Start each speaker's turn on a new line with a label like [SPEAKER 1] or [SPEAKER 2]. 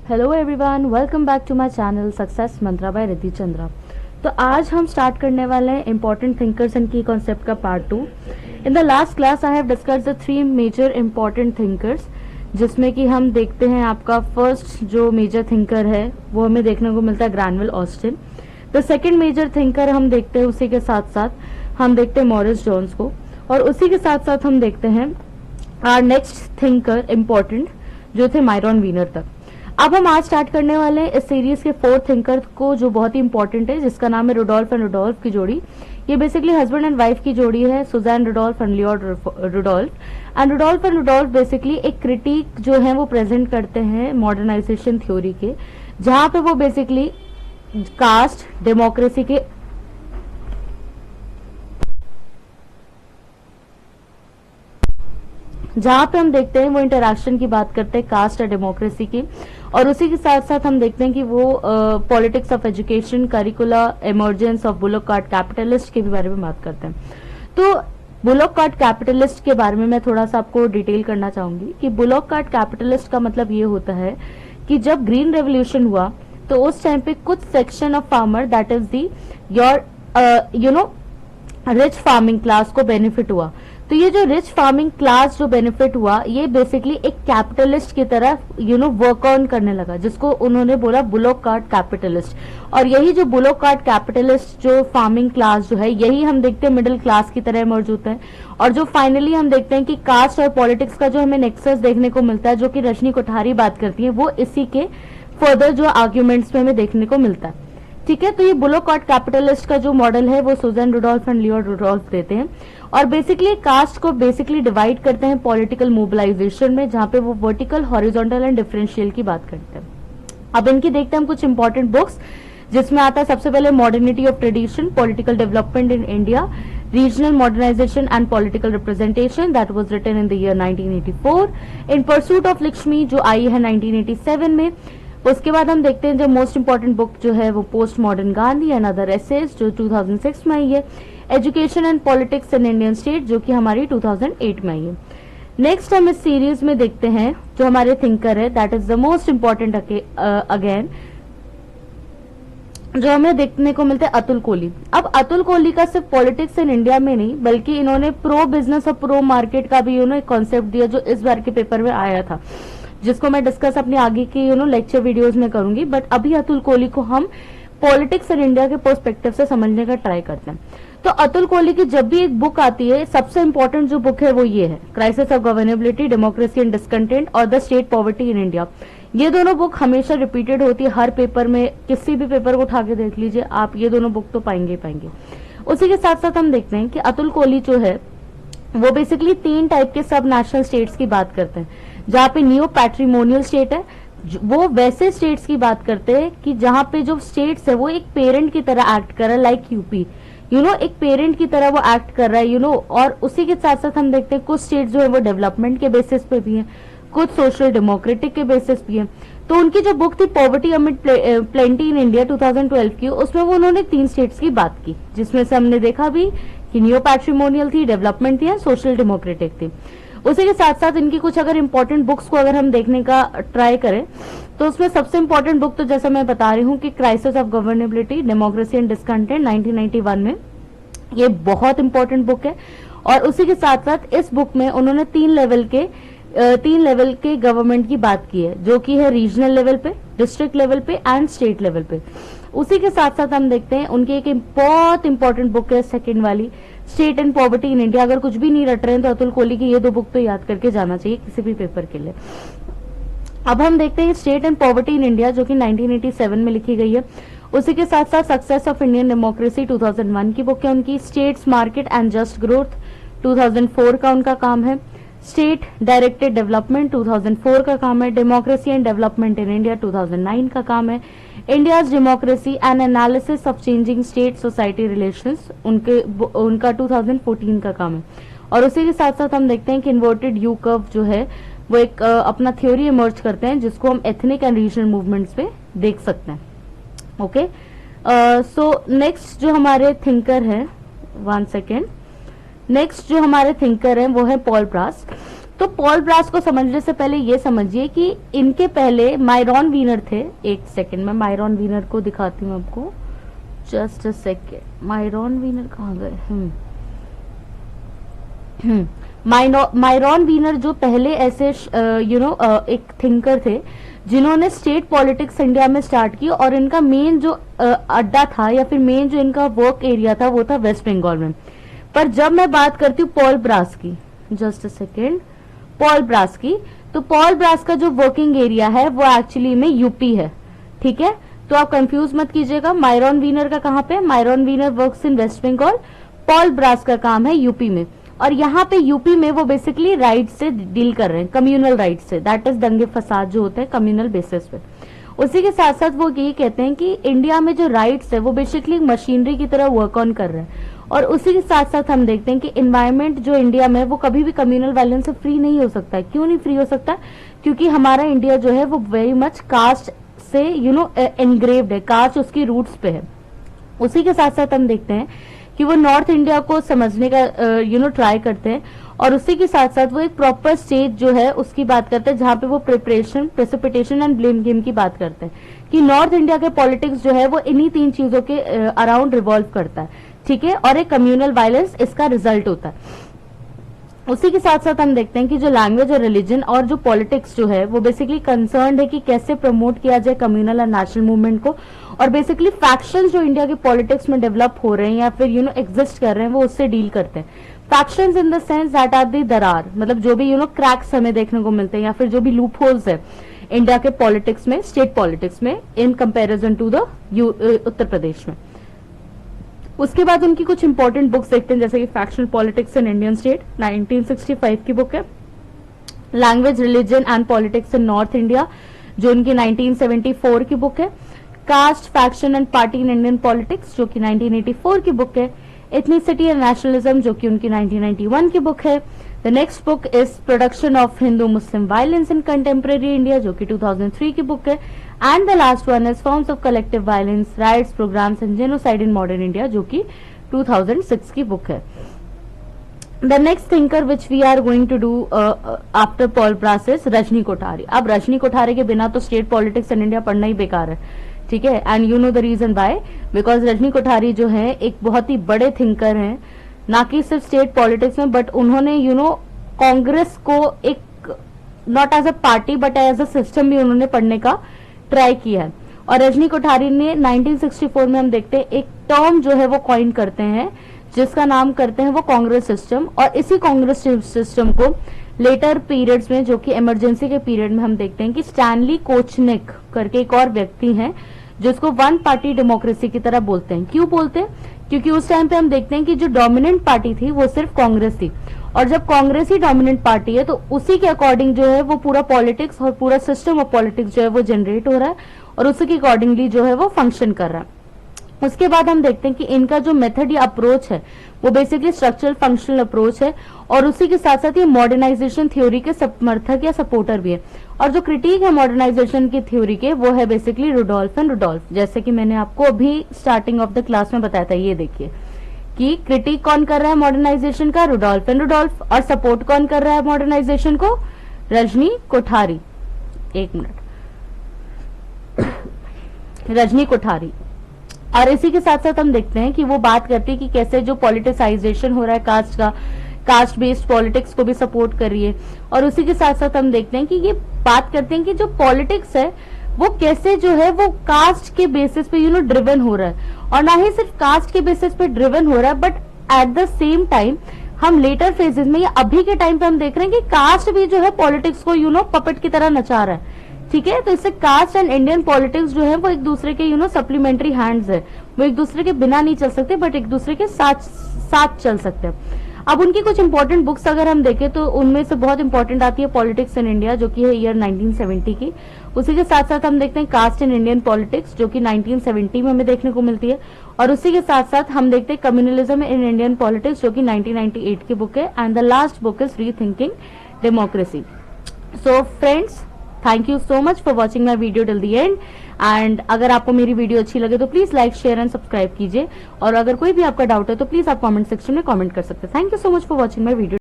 [SPEAKER 1] Hello everyone, welcome back to my channel success mantra by Riddhi Chandra. तो आज हम start करने वाले हैं इंपॉर्टेंट थिंकर्स एंड की कॉन्सेप्ट का part 2। In the last class I have discussed the 3 major important thinkers, जिसमें कि हम देखते हैं आपका फर्स्ट जो मेजर थिंकर है वो हमें देखने को मिलता है Granville Austin. The second major thinker हम देखते हैं, उसी के साथ साथ हम देखते हैं मॉरिस जोन्स को, और उसी के साथ साथ हम देखते हैं आर नेक्स्ट थिंकर इंपॉर्टेंट जो थे मायरॉन वीनर तक। अब हम आज स्टार्ट करने वाले हैं इस सीरीज के 4th थिंकर को, जो बहुत ही इंपॉर्टेंट है, जिसका नाम है रुडोल्फ एंड रुडोल्फ की जोड़ी। ये बेसिकली हस्बैंड एंड वाइफ की जोड़ी है, Susanne Rudolph and Lloyd Rudolph. And Rudolph basically एक क्रिटिक जो है वो प्रेजेंट करते हैं मॉडर्नाइजेशन थ्योरी के, जहां पे वो बेसिकली कास्ट डेमोक्रेसी के जहां पे हम देखते हैं वो इंटरैक्शन की बात करते हैं कास्ट और डेमोक्रेसी की, और उसी के साथ साथ हम देखते हैं कि वो politics of education, करिकुला, emergence of bullock cart capitalist के भी बारे में बात करते हैं। तो बुलक कार्ट कैपिटलिस्ट के बारे में मैं थोड़ा सा आपको डिटेल करना चाहूंगी कि बुलक कार्ट कैपिटलिस्ट का मतलब ये होता है कि जब ग्रीन रेवोल्यूशन हुआ तो उस टाइम पे कुछ section of farmer, that is the your rich farming class को बेनिफिट हुआ। तो ये जो रिच फार्मिंग क्लास जो बेनिफिट हुआ, ये बेसिकली एक कैपिटलिस्ट की तरह वर्क ऑन करने लगा, जिसको उन्होंने बोला बुलक कार्ट कैपिटलिस्ट। और यही जो बुलक कार्ट कैपिटलिस्ट जो फार्मिंग क्लास जो है, यही हम देखते हैं मिडिल क्लास की तरह इमर्ज होता है। और जो फाइनली हम देखते हैं कि कास्ट और पॉलिटिक्स का जो हमें नेक्सस देखने को मिलता है, जो कि रजनी कोठारी बात करती है, वो इसी के फर्दर जो आर्ग्यूमेंट्स में हमें देखने को मिलता है। ठीक है, तो ये बुलक कार्ट कैपिटलिस्ट का जो मॉडल है वो Susanne Rudolph and Lloyd Rudolph देते हैं, और बेसिकली कास्ट को बेसिकली डिवाइड करते हैं पॉलिटिकल मोबिलाइजेशन में, जहां पे वो वर्टिकल, हॉरिजॉन्टल एंड डिफरेंशियल की बात करते हैं। अब इनकी देखते हैं हम कुछ इंपॉर्टेंट बुक्स, जिसमें आता है सबसे पहले modernity of tradition, political development in India, regional modernisation and political representation, that was written in the year 1984। In pursuit of Lakshmi जो आई है 1987 में। उसके बाद हम देखते हैं जो मोस्ट इंपॉर्टेंट बुक जो है वो post modern Gandhi and other essays जो 2006 में आई है। Education and politics in Indian state जो कि हमारी 2008 में आई है। नेक्स्ट हम इस सीरीज में देखते हैं जो हमारे थिंकर है, that is the most important again, जो हमें देखने को मिलता है अतुल कोहली। अब अतुल कोहली का सिर्फ पॉलिटिक्स इन इंडिया में नहीं, बल्कि इन्होंने प्रो बिजनेस और प्रो मार्केट का भी एक कॉन्सेप्ट दिया, जो इस बार के पेपर में आया था, जिसको मैं डिस्कस अपनी आगे की लेक्चर वीडियोस में करूंगी। बट अभी अतुल कोहली को हम पॉलिटिक्स इन इंडिया के पर्सपेक्टिव से समझने का ट्राई करते हैं। तो अतुल कोहली की जब भी एक बुक आती है, सबसे इंपॉर्टेंट जो बुक है वो ये है, crisis of governability, democracy and discontent, और the state poverty in India. ये दोनों बुक हमेशा रिपीटेड होती है हर पेपर में, किसी भी पेपर को उठा के देख लीजिए आप, ये दोनों बुक तो पाएंगे ही पाएंगे। उसी के साथ साथ हम देखते हैं कि अतुल कोहली जो है वो बेसिकली 3 टाइप के सब नेशनल स्टेट्स की बात करते हैं, जहां पे न्यू पैट्रिमोनियल स्टेट है, वो वैसे स्टेट्स की बात करते हैं कि जहां पे जो स्टेट्स है वो एक पेरेंट की तरह एक्ट कर रहा है, लाइक यूपी एक पेरेंट की तरह वो एक्ट कर रहा है और उसी के साथ साथ हम देखते हैं कुछ स्टेट्स जो है वो डेवलपमेंट के बेसिस पे भी हैं, कुछ सोशल डेमोक्रेटिक के बेसिस भी हैं। तो उनकी जो बुक थी poverty amid plenty in India 2012 की, उसमें वो उन्होंने 3 स्टेट्स की बात की, जिसमें से हमने देखा भी कि न्यू पैट्रिमोनियल थी, डेवलपमेंट थी, सोशल डेमोक्रेटिक थी। उसी के साथ साथ इनकी कुछ अगर इंपॉर्टेंट बुक्स को अगर हम देखने का ट्राई करें, तो उसमें सबसे इंपॉर्टेंट बुक तो जैसा मैं बता रही हूँ कि crisis of governability, democracy and discontent 1991 में, ये बहुत इंपॉर्टेंट बुक है। और उसी के साथ साथ इस बुक में उन्होंने 3 लेवल के गवर्नमेंट की बात की है, जो कि है रीजनल लेवल पे, डिस्ट्रिक्ट लेवल पे एंड स्टेट लेवल पे। उसी के साथ साथ हम देखते हैं उनकी एक बहुत इंपॉर्टेंट बुक है सेकंड वाली, state and poverty in India. अगर कुछ भी नहीं रट रहे हैं तो अतुल कोहली की ये 2 बुक तो याद करके जाना चाहिए किसी भी पेपर के लिए। अब हम देखते हैं state and poverty in India जो कि 1987 में लिखी गई है। उसी के साथ साथ सक्सेस ऑफ इंडियन डेमोक्रेसी 2001 की बुक है उनकी। States market and just growth 2004 का उनका काम है। स्टेट डायरेक्टेड डेवलपमेंट 2004 का काम है। Democracy and development in India 2009 का काम है। India's democracy and analysis of changing state society relations उनका 2014 का काम है। और उसी के साथ साथ हम देखते हैं कि इन्वर्टेड यू कर्व जो है वो एक अपना थ्योरी इमर्ज करते हैं, जिसको हम एथनिक एंड रीजनल मूवमेंट्स पे देख सकते हैं। ओके, सो नेक्स्ट जो हमारे थिंकर है, 1 सेकेंड, नेक्स्ट जो हमारे थिंकर हैं वो है पॉल ब्रास। तो पॉल ब्रास को समझने से पहले ये समझिए कि इनके पहले मायरॉन वीनर थे। एक सेकंड, मैं मायरॉन वीनर को दिखाती हूँ आपको, just a second. Myron Weiner कहाँ गए? मायरॉन वीनर जो पहले ऐसे एक थिंकर थे जिन्होंने स्टेट पॉलिटिक्स इंडिया में स्टार्ट की, और इनका मेन जो अड्डा था या फिर मेन जो इनका वर्क एरिया था वो था वेस्ट बंगाल में। पर जब मैं बात करती हूँ पॉल ब्रास की, just a second, Paul Brass की, तो पॉल ब्रास का जो वर्किंग एरिया है वो एक्चुअली में यूपी है। ठीक है, तो आप कंफ्यूज मत कीजिएगा। मायरॉन वीनर का कहाँ पे? Myron Weiner works in West Bengal, Paul Brass का काम है यूपी में। और यहाँ पे यूपी में वो बेसिकली राइट से डील कर रहे हैं, कम्युनल राइट से, दैट इज दंगे फसाद जो होते हैं कम्युनल बेसिस पे। उसी के साथ साथ वो ये कहते हैं कि इंडिया में जो राइट्स है वो बेसिकली मशीनरी की तरह वर्क ऑन कर रहे हैं। और उसी के साथ साथ हम देखते हैं कि एनवायरनमेंट जो इंडिया में वो कभी भी कम्युनल वायलेंस से फ्री नहीं हो सकता है। क्यों नहीं फ्री हो सकता? क्योंकि हमारा इंडिया जो है वो वेरी मच कास्ट से एनग्रेव्ड है, कास्ट उसकी रूट्स पे है। उसी के साथ साथ हम देखते हैं कि वो नॉर्थ इंडिया को समझने का ट्राई करते हैं, और उसी के साथ साथ वो एक प्रॉपर स्टेज जो है उसकी बात करते हैं जहां पे वो preparation, precipitation and blame game की बात करते हैं कि नॉर्थ इंडिया के पॉलिटिक्स जो है वो इन्हीं 3 चीजों के अराउंड रिवॉल्व करता है। ठीक है, और एक कम्युनल वायलेंस इसका रिजल्ट होता है। उसी के साथ साथ हम देखते हैं कि जो लैंग्वेज और रिलीजन और जो पॉलिटिक्स जो है वो बेसिकली कंसर्न्ड है कि कैसे प्रमोट किया जाए कम्युनल और नेशनल मूवमेंट को, और बेसिकली फैक्शंस जो इंडिया के पॉलिटिक्स में डेवलप हो रहे हैं या फिर एग्जिस्ट कर रहे हैं वो उससे डील करते हैं। Factions in the sense that are the दरार, मतलब जो भी क्रैक्स हमें देखने को मिलते हैं या फिर जो भी लूप होल्स है इंडिया के पॉलिटिक्स में, स्टेट पॉलिटिक्स में, in comparison to the Uttar Pradesh में। उसके बाद उनकी कुछ इंपॉर्टेंट बुक्स देखते हैं, जैसे कि factional politics in Indian state 1965 की बुक है, language religion and politics in North India जो उनकी 1974 की बुक है, caste faction and party in Indian politics जो कि 1984 की बुक है, एथनिसिटी एंड नेशनलिज्म जो कि उनकी 1991 की बुक है। The next book is production of Hindu Muslim violence in contemporary India जो कि 2003 की बुक है, and the last one is forms of collective violence, riots, pogroms and genocide in modern India जो कि 2006 की बुक है। The next thinker which we are going to do after Paul Brass is Rajni Kothari. अब रजनी कोठारी के बिना तो state politics in India पढ़ना ही बेकार है। ठीक है, and you know the reason why, because Rajni Kothari जो है एक बहुत ही बड़े थिंकर हैं, ना कि सिर्फ स्टेट पॉलिटिक्स में, बट उन्होंने कांग्रेस को एक not as a party but as a system भी उन्होंने पढ़ने का ट्राई किया है। और रजनी कोठारी ने 1964 में हम देखते हैं एक टर्म जो है वो कॉइन करते हैं जिसका नाम करते हैं वो कांग्रेस सिस्टम, और इसी कांग्रेस सिस्टम को लेटर पीरियड्स में जो कि इमरजेंसी के पीरियड में हम देखते हैं कि स्टैनली कोचनिक करके एक और व्यक्ति हैं जिसको वन पार्टी डेमोक्रेसी की तरह बोलते हैं। क्यों बोलते हैं? क्योंकि उस टाइम पे हम देखते हैं कि जो डोमिनेंट पार्टी थी वो सिर्फ कांग्रेस थी, और जब कांग्रेस ही डोमिनेंट पार्टी है तो उसी के अकॉर्डिंग जो है वो पूरा पॉलिटिक्स और पूरा सिस्टम ऑफ पॉलिटिक्स जो है वो जनरेट हो रहा है और उसी के अकॉर्डिंगली जो है वो फंक्शन कर रहा है। उसके बाद हम देखते हैं कि इनका जो मेथड या अप्रोच है वो बेसिकली स्ट्रक्चरल फंक्शनल अप्रोच है, और उसी के साथ साथ ये मॉडर्नाइजेशन थ्योरी के समर्थक या सपोर्टर भी है। और जो क्रिटिक है मॉडर्नाइजेशन की थ्योरी के वो है बेसिकली रुडोल्फ एंड रुडोल्फ, जैसे कि मैंने आपको अभी स्टार्टिंग ऑफ द क्लास में बताया था। ये देखिए कि क्रिटिक कौन कर रहा है मॉडर्नाइजेशन का, रुडोल्फ एंड रुडोल्फ, और सपोर्ट कौन कर रहा है मॉडर्नाइजेशन को, रजनी कोठारी। एक मिनट, रजनी कोठारी। और इसी के साथ साथ हम देखते हैं कि वो बात करती है कि कैसे जो पॉलिटिसाइजेशन हो रहा है कास्ट का, कास्ट बेस्ड पॉलिटिक्स को भी सपोर्ट कर रही है। और उसी के साथ साथ हम देखते हैं कि ये बात करते हैं कि जो पॉलिटिक्स है वो कैसे जो है वो कास्ट के बेसिस पे ड्रिवन हो रहा है, और ना ही सिर्फ कास्ट के बेसिस पे ड्रिवन हो रहा है but at the same time हम लेटर फेजेस में या अभी के टाइम पे हम देख रहे हैं कि कास्ट भी जो है पॉलिटिक्स को पपेट की तरह नचा रहा है। ठीक है, तो इससे कास्ट एंड इंडियन पॉलिटिक्स जो है वो एक दूसरे के सप्लीमेंट्री हैंड्स है, वो एक दूसरे के बिना नहीं चल सकते बट एक दूसरे के साथ चल सकते हैं। अब उनकी कुछ इंपॉर्टेंट बुक्स अगर हम देखें तो उनमें से बहुत इंपॉर्टेंट आती है पॉलिटिक्स इन इंडिया जो कि है ईयर 1970 की। उसी के साथ साथ हम देखते हैं कास्ट इन इंडियन पॉलिटिक्स जो कि 1970 में हमें देखने को मिलती है, और उसी के साथ साथ हम देखते हैं कम्युनलिज्म इन इंडियन पॉलिटिक्स जो कि 1998 की बुक है, and the last book is rethinking democracy. So friends, thank you so much for watching my video till the end, and अगर आपको मेरी वीडियो अच्छी लगे तो please like share and subscribe कीजिए, और अगर कोई भी आपका डाउट है तो प्लीज आप कमेंट सेक्शन में कमेंट कर सकते हैं। Thank you so much for watching my video.